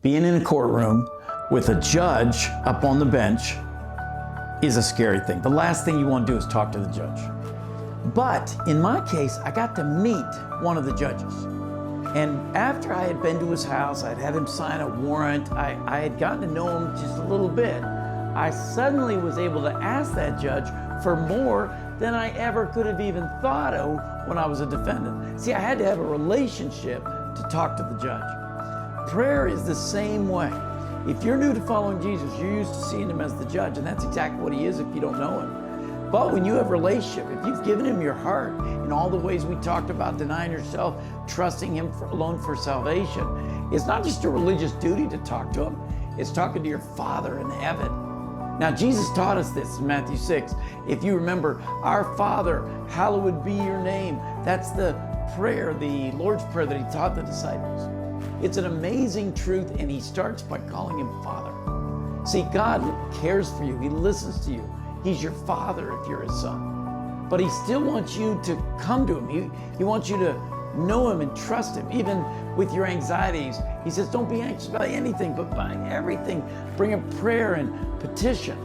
Being in a courtroom with a judge up on the bench is a scary thing. The last thing you want to do is talk to the judge. But in my case, I got to meet one of the judges. And after I had been to his house, I'd had him sign a warrant, I had gotten to know him just a little bit, I suddenly was able to ask that judge for more than I ever could have even thought of when I was a defendant. See, I had to have a relationship to talk to the judge. Prayer is the same way. If you're new to following Jesus, you're used to seeing him as the judge, and that's exactly what he is if you don't know him. But when you have a relationship, if you've given him your heart in all the ways we talked about, denying yourself, trusting him alone for salvation, it's not just a religious duty to talk to him, it's talking to your Father in heaven. Now, Jesus taught us this in Matthew 6. If you remember, our Father, hallowed be your name. That's the prayer, the Lord's Prayer that he taught the disciples. It's an amazing truth, and he starts by calling him Father. See, God cares for you. He listens to you. He's your Father if you're his son. But he still wants you to come to him. He wants you to know him and trust him, even with your anxieties. He says, don't be anxious about anything, but by everything, bring a prayer and petition.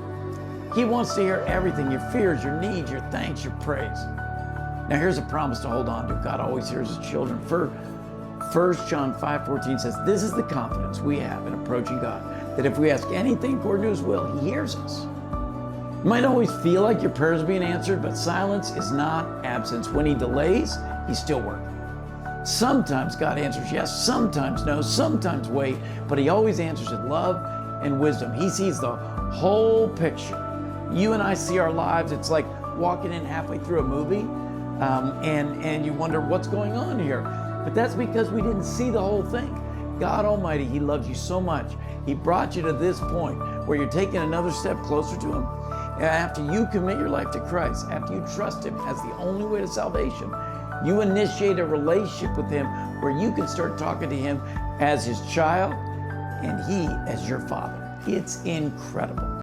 He wants to hear everything, your fears, your needs, your thanks, your praise. Now here's a promise to hold on to. God always hears his children. 1 John 5:14 says, this is the confidence we have in approaching God, that if we ask anything according to his will, he hears us. You might always feel like your prayers are being answered, but silence is not absence. When he delays, he's still working. Sometimes God answers yes, sometimes no, sometimes wait, but he always answers in love and wisdom. He sees the whole picture. You and I see our lives, it's like walking in halfway through a movie, and you wonder what's going on here. But that's because we didn't see the whole thing. God Almighty, he loves you so much. He brought you to this point where you're taking another step closer to him. And after you commit your life to Christ, after you trust him as the only way to salvation, you initiate a relationship with him where you can start talking to him as his child and he as your Father. It's incredible.